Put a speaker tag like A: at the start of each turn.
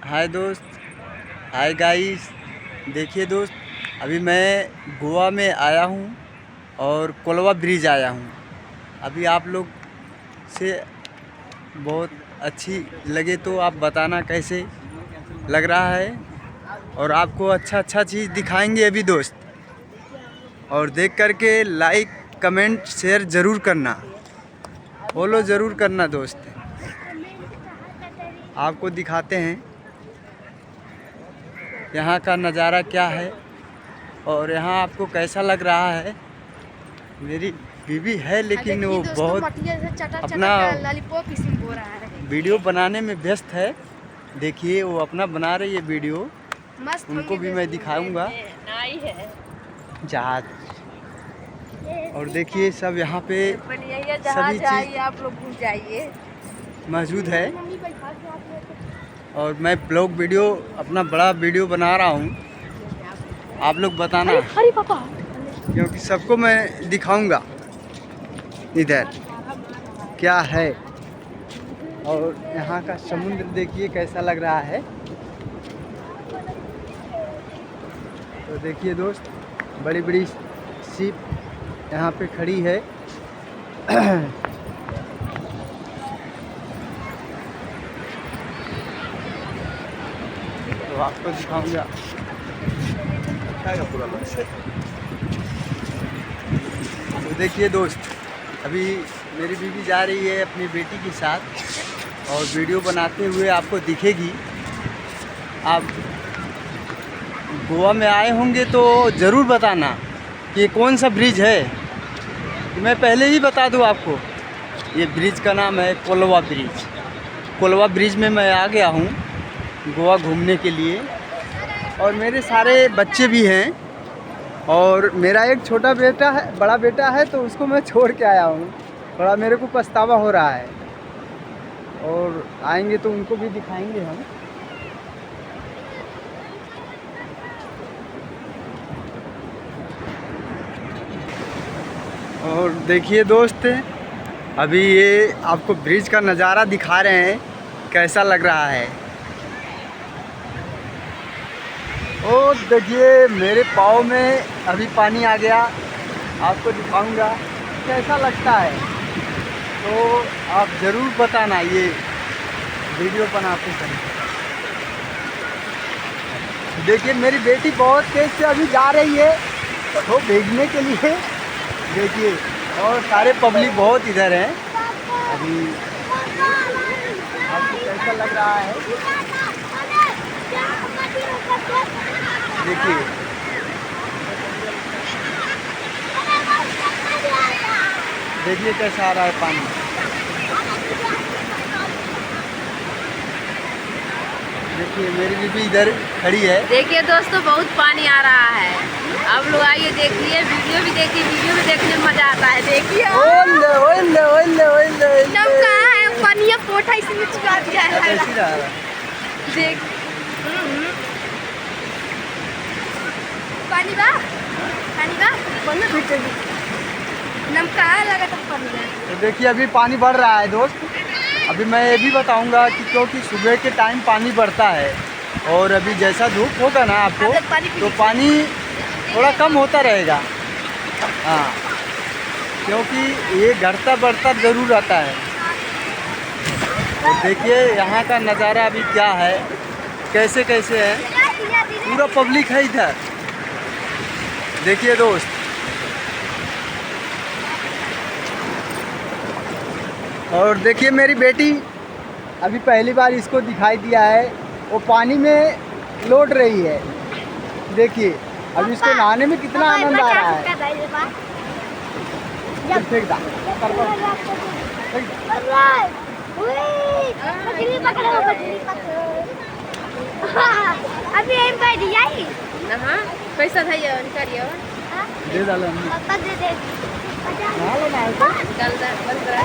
A: हाय दोस्त, hi guys. देखिए दोस्त, अभी मैं गोवा में आया हूँ और कोलवा ब्रिज आया हूँ। अभी आप लोग से बहुत अच्छी लगे तो आप बताना कैसे लग रहा है, और आपको अच्छा चीज़ दिखाएंगे अभी दोस्त। और देख करके लाइक कमेंट शेयर ज़रूर करना, फॉलो ज़रूर करना दोस्त। आपको दिखाते हैं यहाँ का नज़ारा क्या है और यहाँ आपको कैसा लग रहा है। मेरी बीवी है लेकिन वो बहुत अपना वीडियो बनाने में व्यस्त है। देखिए वो अपना बना रही है वीडियो, उनको भी मैं दिखाऊंगा जहाज। और देखिए सब यहाँ पे सभी चीज़
B: आप लोग घूम जाइए
A: मौजूद है। और मैं ब्लॉग वीडियो अपना बड़ा वीडियो बना रहा हूँ, आप लोग बताना, क्योंकि सबको मैं दिखाऊंगा इधर क्या है। और यहाँ का समुद्र देखिए कैसा लग रहा है। तो देखिए दोस्त, बड़ी बड़ी शिप यहाँ पे खड़ी है। तो आपको दिखाऊंगा पूरा। तो देखिए दोस्त, अभी मेरी बीवी जा रही है अपनी बेटी के साथ और वीडियो बनाते हुए आपको दिखेगी। आप गोवा में आए होंगे तो ज़रूर बताना कि ये कौन सा ब्रिज है। मैं पहले ही बता दूं आपको, ये ब्रिज का नाम है कोलवा ब्रिज। कोलवा ब्रिज में मैं आ गया हूँ गोवा घूमने के लिए, और मेरे सारे बच्चे भी हैं। और मेरा एक छोटा बेटा है, बड़ा बेटा है, तो उसको मैं छोड़ के आया हूँ। थोड़ा मेरे को पछतावा हो रहा है, और आएंगे तो उनको भी दिखाएंगे हम। और देखिए दोस्त, अभी ये आपको ब्रिज का नज़ारा दिखा रहे हैं कैसा लग रहा है। और देखिए मेरे पाँव में अभी पानी आ गया, आपको दिखाऊंगा कैसा लगता है। तो आप ज़रूर बताना ये वीडियो बनाते समय। देखिए मेरी बेटी बहुत तेज़ से अभी जा रही है वो भेजने के लिए। देखिए, और सारे पब्लिक बहुत इधर हैं। अभी आपको कैसा लग रहा है देखिए। देखिए कैसा आ रहा है पानी। देखिए मेरी बीबी इधर खड़ी है।
B: देखिए दोस्तों, बहुत पानी आ रहा है। आप लोग आइए, देखिए, वीडियो भी देखिए, वीडियो भी देखने में मजा आता है। देखिए
A: ओले ओले ओले ओले
B: नौका है, पानी पोटा इसमें चुका दिया है। देख पानी बा बोलना नमका लगा था पानी में।
A: तो देखिए अभी पानी बढ़ रहा है दोस्त। अभी मैं ये भी बताऊंगा कि क्योंकि सुबह के टाइम पानी बढ़ता है, और अभी जैसा धूप होगा ना आपको तो पानी थोड़ा कम होता रहेगा। हाँ, क्योंकि ये घटता बढ़ता ज़रूर रहता है। और देखिए यहाँ का नज़ारा अभी क्या है, कैसे कैसे है, पूरा पब्लिक है इधर। देखिए दोस्त, और देखिए मेरी बेटी अभी पहली बार इसको दिखाई दिया है, वो पानी में लौट रही है। देखिए अभी इसको नहाने में कितना आनंद आ रहा है।
B: पैसा था ये निकालिए,
A: दे डालो,
B: निकाल दे, बंद करा।